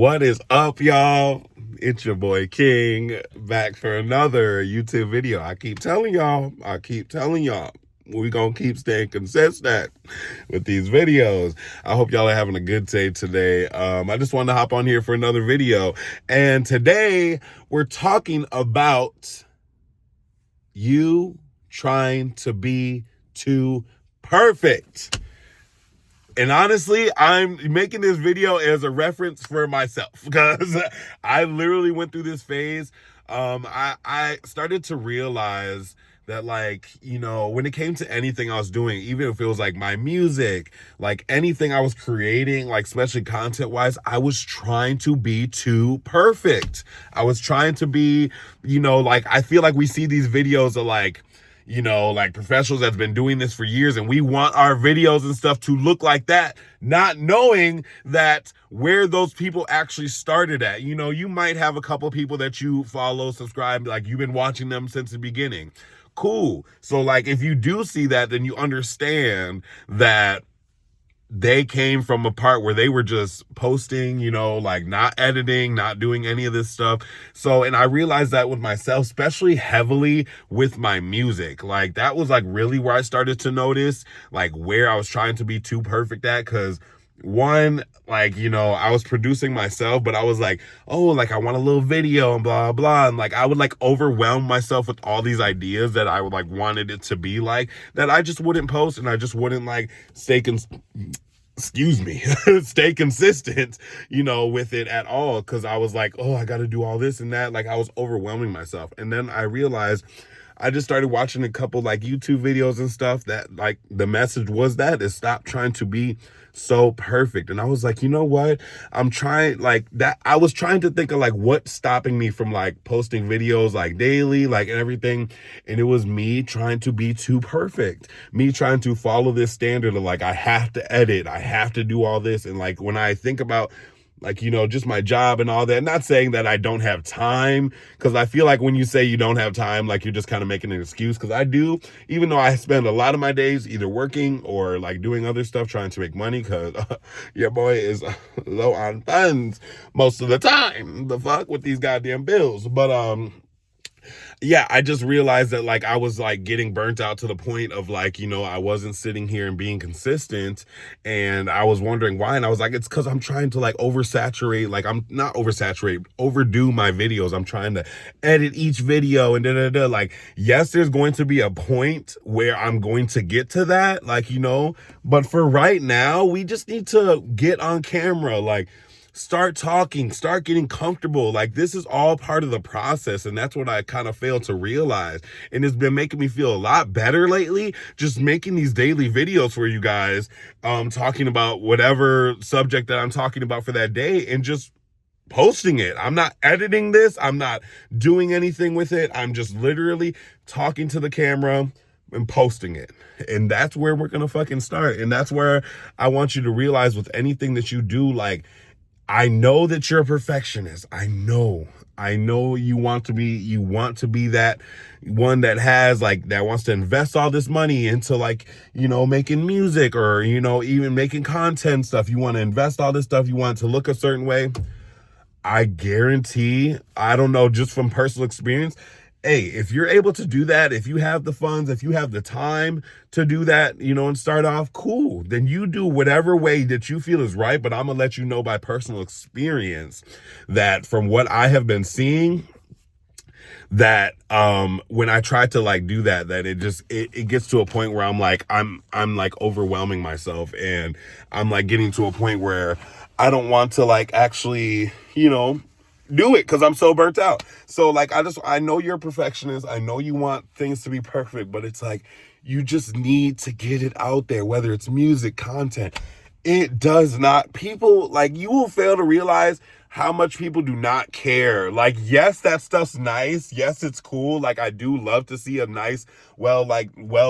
What is up, y'all? It's your boy King back for another YouTube video. I keep telling y'all, we gonna keep staying consistent with these videos. I hope y'all are having a good day today. I just wanted to hop on here for another video. And today we're talking about you trying to be too perfect. And honestly, I'm making this video as a reference for myself because I literally went through this phase. I started to realize that, like, when it came to anything I was doing, even if it was like my music, like anything I was creating, like especially content wise, I was trying to be too perfect. I was trying to be, like, I feel like we see these videos of like professionals that's been doing this for years, and we want our videos and stuff to look like that, not knowing that where those people actually started at. You might have a couple people that you follow, subscribe, like you've been watching them since the beginning. Cool. So like, if you do see that, then you understand that they came from a part where they were just posting, like not editing, not doing any of this stuff. So, and I realized that with myself, especially heavily with my music. Like that was like really where I started to notice like where I was trying to be too perfect at. Cause one, like, I was producing myself, but I was like, oh, like I want a little video and blah, blah. And like, I would like overwhelm myself with all these ideas that I would like wanted it to be like, that I just wouldn't post, and I just wouldn't like stay stay consistent, with it at all. Cause I was like, oh, I got to do all this and that. Like I was overwhelming myself. And then I realized I just started watching a couple like YouTube videos and stuff that like the message was that is stop trying to be so perfect. And I was like, you know what? I'm trying like that. I was trying to think of like what's stopping me from like posting videos like daily, like and everything. And it was me trying to be too perfect, me trying to follow this standard of like, I have to edit, I have to do all this. And like, when I think about like, just my job and all that. Not saying that I don't have time, because I feel like when you say you don't have time, like you're just kind of making an excuse, because I do, even though I spend a lot of my days either working or like doing other stuff trying to make money, because your boy is low on funds most of the time. The fuck with these goddamn bills. But yeah, I just realized that like I was like getting burnt out to the point of like, I wasn't sitting here and being consistent, and I was wondering why. And I was like, it's because I'm trying to like oversaturate, like I'm not oversaturate, overdo my videos. I'm trying to edit each video and da. Like, yes, there's going to be a point where I'm going to get to that, like, but for right now, we just need to get on camera, like, start talking, start getting comfortable. Like this is all part of the process. And that's what I kind of failed to realize. And it's been making me feel a lot better lately, just making these daily videos for you guys, talking about whatever subject that I'm talking about for that day and just posting it. I'm not editing this. I'm not doing anything with it. I'm just literally talking to the camera and posting it. And that's where we're going to fucking start. And that's where I want you to realize with anything that you do, like, I know that you're a perfectionist. I know you want to be that one that has like, that wants to invest all this money into like, making music or, even making content stuff. You want to invest all this stuff. You want it to look a certain way. I guarantee, I don't know, just from personal experience, hey, if you're able to do that, if you have the funds, if you have the time to do that, and start off, cool. Then you do whatever way that you feel is right. But I'm going to let you know by personal experience that from what I have been seeing, that when I try to like do that it gets to a point where I'm like overwhelming myself, and I'm like getting to a point where I don't want to like actually, do it because I'm so burnt out. So like, I know you're a perfectionist. I know you want things to be perfect, but it's like, you just need to get it out there, whether it's music, content. It does not, people, like, you will fail to realize how much people do not care. Like, yes, that stuff's nice. Yes, it's cool. Like, I do love to see a nice, well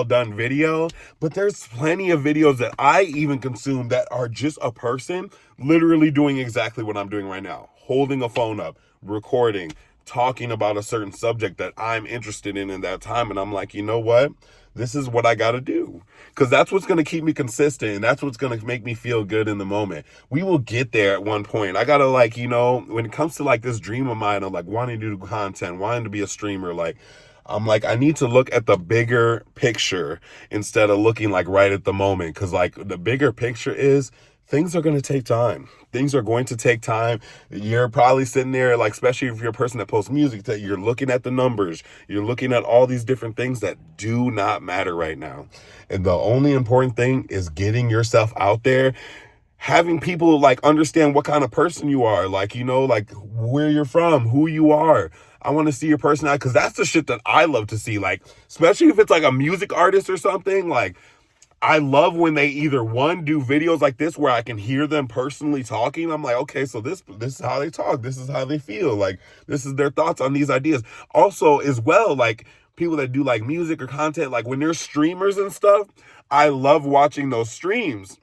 done video, but there's plenty of videos that I even consume that are just a person literally doing exactly what I'm doing right now, holding a phone up, recording, talking about a certain subject that I'm interested in that time. And I'm like, you know what? this is what I got to do. Because that's what's going to keep me consistent, and that's what's going to make me feel good in the moment. We will get there at one point. I got to, like, you know, when it comes to like this dream of mine of like wanting to do content, wanting to be a streamer, like, I'm like, I need to look at the bigger picture instead of looking like right at the moment. Cause like the bigger picture is things are going to take time. Things are going to take time. You're probably sitting there, like, especially if you're a person that posts music, that you're looking at the numbers, you're looking at all these different things that do not matter right now. And the only important thing is getting yourself out there, having people like understand what kind of person you are, like, you know, like where you're from, who you are. I want to see your personality, because that's the shit that I love to see. Like, especially if it's like a music artist or something, like, I love when they either one do videos like this where I can hear them personally talking. I'm like, okay, so this is how they talk. This is how they feel. Like, this is their thoughts on these ideas. Also, as well, like people that do like music or content, like when they're streamers and stuff, I love watching those streams,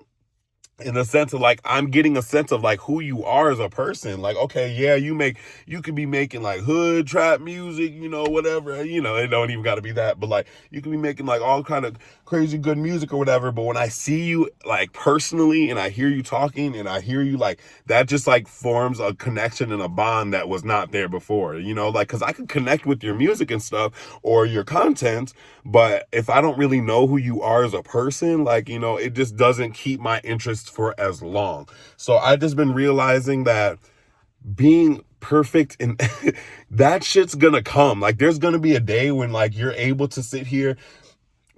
in the sense of like I'm getting a sense of like who you are as a person. Like, okay, yeah, you could be making like hood trap music, you know, whatever, you know, it don't even got to be that, but like you could be making like all kind of crazy good music or whatever. But when I see you like personally and I hear you talking and I hear you, like that just like forms a connection and a bond that was not there before, you know, like, cause I could connect with your music and stuff or your content, but if I don't really know who you are as a person, like, you know, it just doesn't keep my interest for as long. So I just been realizing that being perfect and that shit's gonna come. Like there's gonna be a day when like you're able to sit here,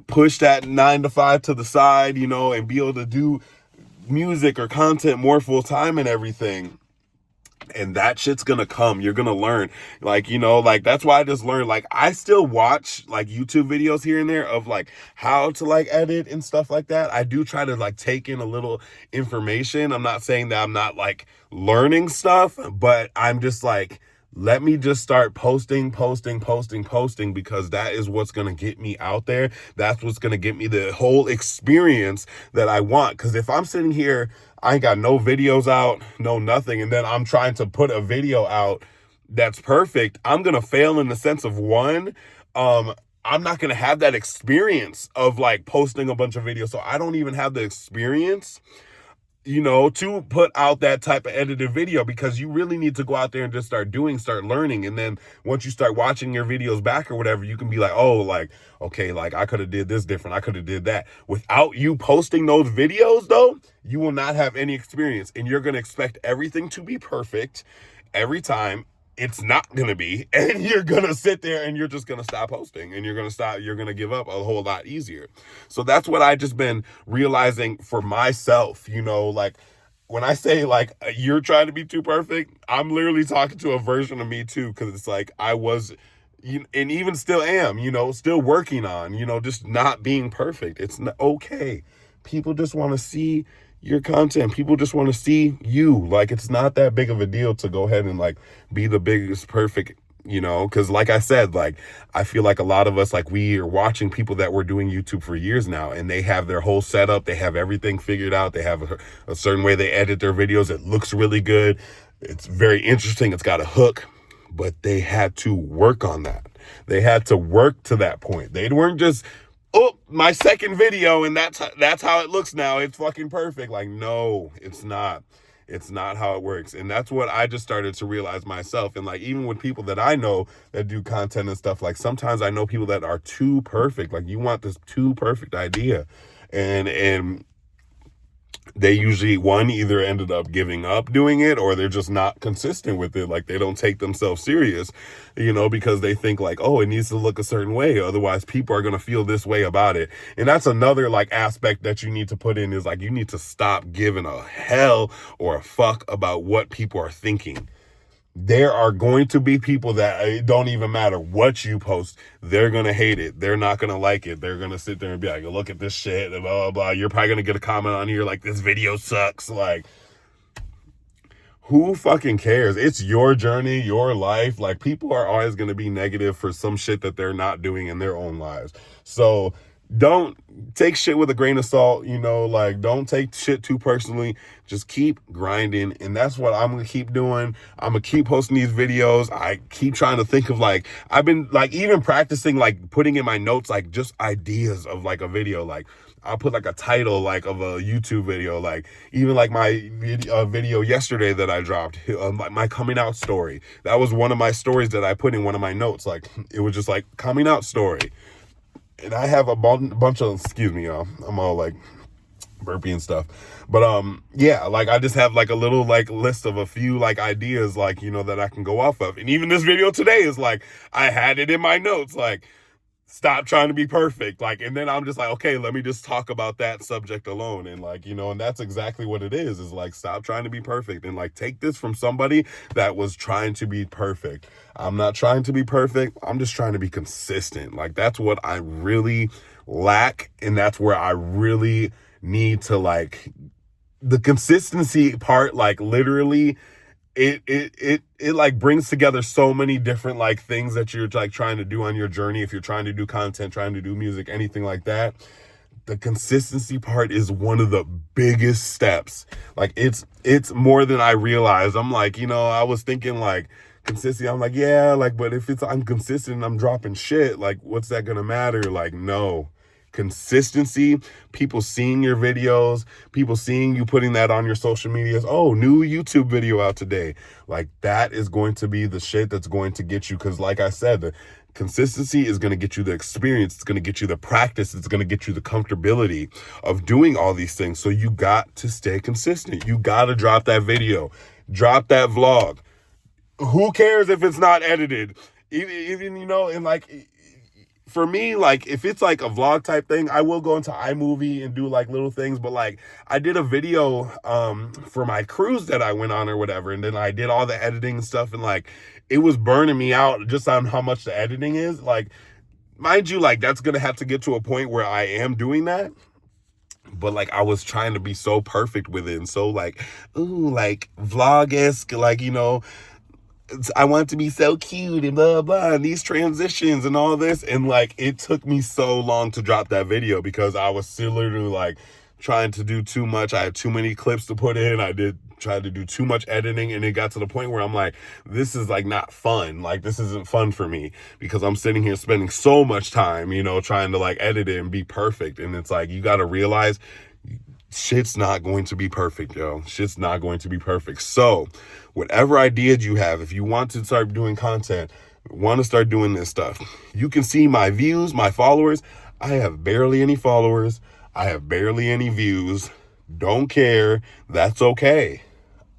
push that 9 to 5 to the side, you know, and be able to do music or content more full time and everything. And that shit's gonna come. You're gonna learn. Like, you know, like that's why I just learned. Like, I still watch like YouTube videos here and there of like how to like edit and stuff like that. I do try to like take in a little information. I'm not saying that I'm not like learning stuff, but I'm just like, let me just start posting, because that is what's going to get me out there. That's what's going to get me the whole experience that I want. Because if I'm sitting here, I ain't got no videos out, no nothing, and then I'm trying to put a video out that's perfect, I'm going to fail in the sense of one, I'm not going to have that experience of like posting a bunch of videos. So I don't even have the experience, you know, to put out that type of edited video, because you really need to go out there and just start learning. And then once you start watching your videos back or whatever, you can be like, oh, like, okay, like I could have did this different. I could have did that. Without you posting those videos though, you will not have any experience, and you're going to expect everything to be perfect every time. It's not going to be, and you're going to sit there and you're just going to stop posting, and you're going to give up a whole lot easier. So that's what I just been realizing for myself, you know, like when I say like you're trying to be too perfect, I'm literally talking to a version of me too. Because it's like I was, and even still am, you know, still working on, you know, just not being perfect. It's not okay. People just want to see your content. People just want to see you. Like, it's not that big of a deal to go ahead and like be the biggest perfect, you know, because like I said, like I feel like a lot of us, like we are watching people that were doing YouTube for years now, and they have their whole setup, they have everything figured out, they have a certain way they edit their videos. It looks really good, it's very interesting, it's got a hook, but they had to work on that. They had to work to that point. They weren't just, oh, my second video and that's how it looks now, it's fucking perfect. Like, no, it's not. It's not how it works. And that's what I just started to realize myself. And like, even with people that I know that do content and stuff, like sometimes I know people that are too perfect. Like, you want this too perfect idea. And they usually, one, either ended up giving up doing it, or they're just not consistent with it. Like, they don't take themselves serious, you know, because they think like, oh, it needs to look a certain way, otherwise people are going to feel this way about it. And that's another like aspect that you need to put in, is like, you need to stop giving a hell or a fuck about what people are thinking. There are going to be people that it don't even matter what you post. They're going to hate it. They're not going to like it. They're going to sit there and be like, look at this shit and blah, blah, blah. You're probably going to get a comment on here like, this video sucks. Like, who fucking cares? It's your journey, your life. Like, people are always going to be negative for some shit that they're not doing in their own lives. So don't take shit with a grain of salt, you know, like don't take shit too personally. Just keep grinding. And that's what I'm gonna keep doing. I'm gonna keep posting these videos. I keep trying to think of like, I've been like even practicing, like putting in my notes, like just ideas of like a video. Like I'll put like a title like of a YouTube video, like even like my video yesterday that I dropped, my coming out story. That was one of my stories that I put in one of my notes. Like it was just like coming out story. And I have a bunch of, excuse me, y'all, I'm all like burpy and stuff. But yeah, like I just have like a little like list of a few like ideas, like, you know, that I can go off of. And even this video today is like, I had it in my notes, like, stop trying to be perfect. Like, and then I'm just like, okay, let me just talk about that subject alone. And like, you know, and that's exactly what it is like, stop trying to be perfect. And like, take this from somebody that was trying to be perfect. I'm not trying to be perfect. I'm just trying to be consistent. Like, that's what I really lack. And that's where I really need to, like, the consistency part, like literally it like brings together so many different like things that you're like trying to do on your journey. If you're trying to do content, trying to do music, anything like that, the consistency part is one of the biggest steps. Like it's more than I realized. I'm like, you know, I was thinking like consistency, I'm like, yeah, like, but if I'm consistent and I'm dropping shit, like what's that gonna matter? Like, no. Consistency, people seeing your videos, people seeing you putting that on your social medias. Oh, new YouTube video out today. Like that is going to be the shit that's going to get you. Because like I said, the consistency is going to get you the experience. It's going to get you the practice. It's going to get you the comfortability of doing all these things. So you got to stay consistent. You got to drop that video, drop that vlog. Who cares if it's not edited? Even you know, and like, for me, like if it's like a vlog type thing, I will go into iMovie and do like little things. But like I did a video for my cruise that I went on or whatever, and then I did all the editing and stuff, and like it was burning me out just on how much the editing is. Like, mind you, like that's gonna have to get to a point where I am doing that. But like I was trying to be so perfect with it, and so like, ooh, like vlog-esque, like, you know, I want it to be so cute and blah, blah, and these transitions and all this. And like, it took me so long to drop that video because I was still literally like trying to do too much. I had too many clips to put in. I tried to do too much editing, and it got to the point where I'm like, this is like not fun. Like, this isn't fun for me because I'm sitting here spending so much time, you know, trying to like edit it and be perfect. And it's like, you got to realize shit's not going to be perfect, yo. Shit's not going to be perfect. So whatever ideas you have, if you want to start doing content, want to start doing this stuff, you can see my views, my followers. I have barely any followers. I have barely any views. Don't care. That's okay.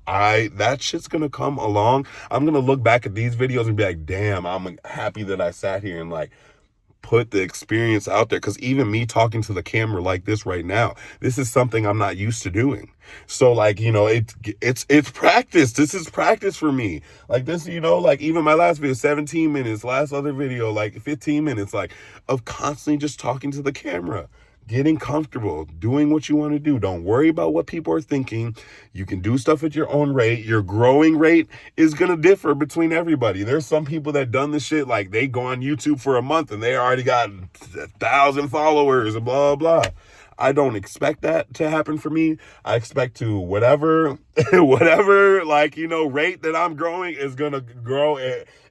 That shit's gonna come along. I'm gonna look back at these videos and be like, damn, I'm happy that I sat here and like put the experience out there. Because even me talking to the camera like this right now, this is something I'm not used to doing. So like, you know, it's practice. This is practice for me. Like this, you know, like even my last video, 17 minutes, last other video, like 15 minutes, like of constantly just talking to the camera, getting comfortable, doing what you want to do. Don't worry about what people are thinking. You can do stuff at your own rate. Your growing rate is going to differ between everybody. There's some people that done this shit, like they go on YouTube for a month and they already got 1,000 followers and blah, blah. I don't expect that to happen for me. I expect to whatever, like, you know, rate that I'm growing is going to grow,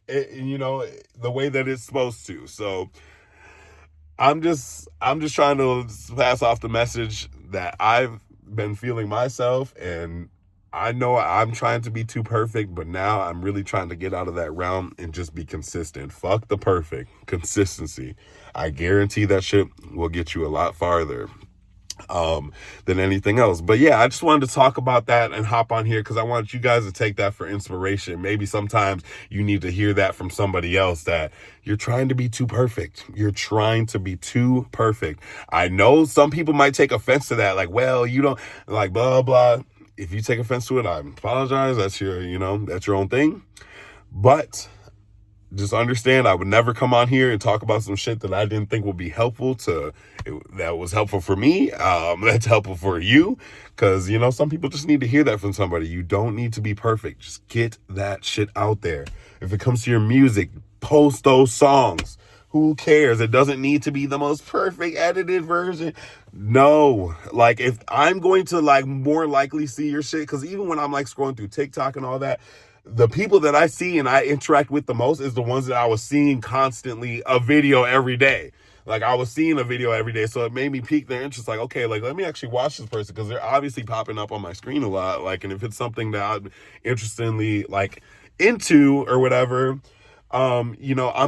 you know, the way that it's supposed to. So I'm just trying to pass off the message that I've been feeling myself, and I know I'm trying to be too perfect, but now I'm really trying to get out of that realm and just be consistent. Fuck the perfect. Consistency. I guarantee that shit will get you a lot farther than anything else. But yeah, I just wanted to talk about that and hop on here because I want you guys to take that for inspiration. Maybe sometimes you need to hear that from somebody else, that you're trying to be too perfect. You're trying to be too perfect. I know some people might take offense to that, like, well, you don't, like, blah, blah. If you take offense to it, I apologize. That's your, you know, that's your own thing. But just understand, I would never come on here and talk about some shit that I didn't think would be helpful that was helpful for me, that's helpful for you. Because, you know, some people just need to hear that from somebody. You don't need to be perfect. Just get that shit out there. If it comes to your music, post those songs. Who cares? It doesn't need to be the most perfect edited version. No, like if I'm going to like more likely see your shit, because even when I'm like scrolling through TikTok and all that, the people that I see and I interact with the most is the ones that I was seeing constantly a video every day. Like I was seeing a video every day, so it made me pique their interest. Like, okay, like let me actually watch this person because they're obviously popping up on my screen a lot. Like, and if it's something that I'm interestingly like into or whatever, I'm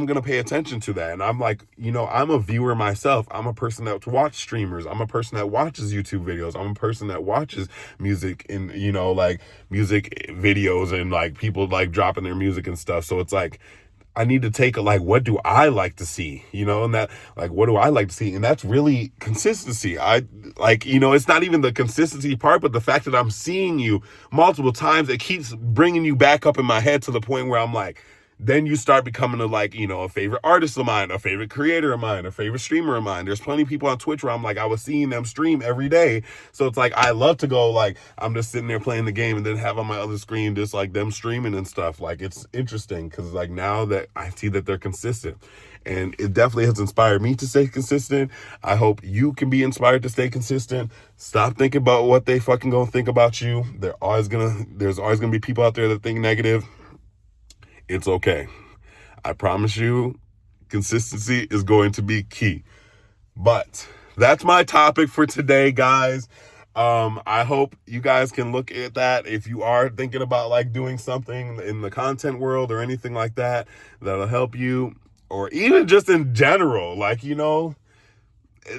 gonna pay attention to that. And I'm like, I'm a viewer myself. I'm a person that watches streamers. I'm a person that watches YouTube videos. I'm a person that watches music and like music videos and like people like dropping their music and stuff. So it's like I need to take like, what do I like to see? And that like, what do I like to see? And that's really consistency. I like, it's not even the consistency part, but the fact that I'm seeing you multiple times, it keeps bringing you back up in my head to the point where I'm like, then you start becoming a favorite artist of mine, a favorite creator of mine, a favorite streamer of mine. There's plenty of people on Twitch where I'm like, I was seeing them stream every day. So it's like, I love to go like, I'm just sitting there playing the game and then have on my other screen just like them streaming and stuff. Like it's interesting because like now that I see that they're consistent, and it definitely has inspired me to stay consistent. I hope you can be inspired to stay consistent. Stop thinking about what they fucking gonna think about you. There's always gonna be people out there that think negative. It's okay. I promise you, consistency is going to be key. But that's my topic for today, guys. I hope you guys can look at that if you are thinking about like doing something in the content world or anything like that that'll help you, or even just in general, like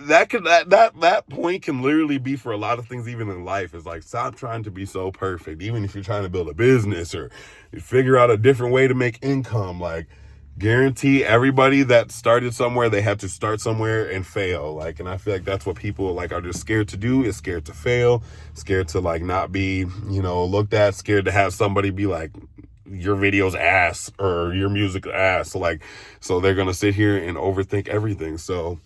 that point can literally be for a lot of things, even in life. It's like, stop trying to be so perfect. Even if you're trying to build a business or figure out a different way to make income, like guarantee everybody that started somewhere, they had to start somewhere and fail. Like, and I feel like that's what people like are just scared to do, is scared to fail, scared to like not be, looked at, scared to have somebody be like, your video's ass or your music ass. Like, so they're going to sit here and overthink everything. So,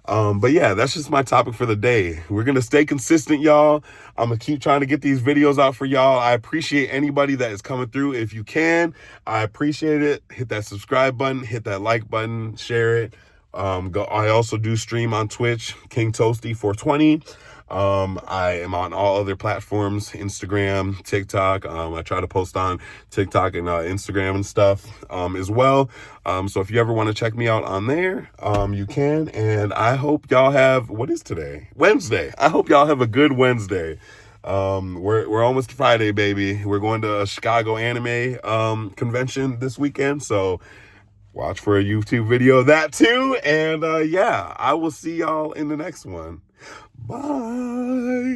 but yeah, that's just my topic for the day. We're going to stay consistent, y'all. I'm going to keep trying to get these videos out for y'all. I appreciate anybody that is coming through. If you can, I appreciate it. Hit that subscribe button, hit that like button, share it. I also do stream on Twitch, King Toasty 420. I am on all other platforms, Instagram, TikTok. I try to post on TikTok and Instagram and stuff as well. So if you ever want to check me out on there, you can. And I hope y'all have, what is today? Wednesday. I hope y'all have a good Wednesday. We're almost Friday, baby. We're going to a Chicago anime convention this weekend, so watch for a YouTube video of that too. And yeah, I will see y'all in the next one. Bye.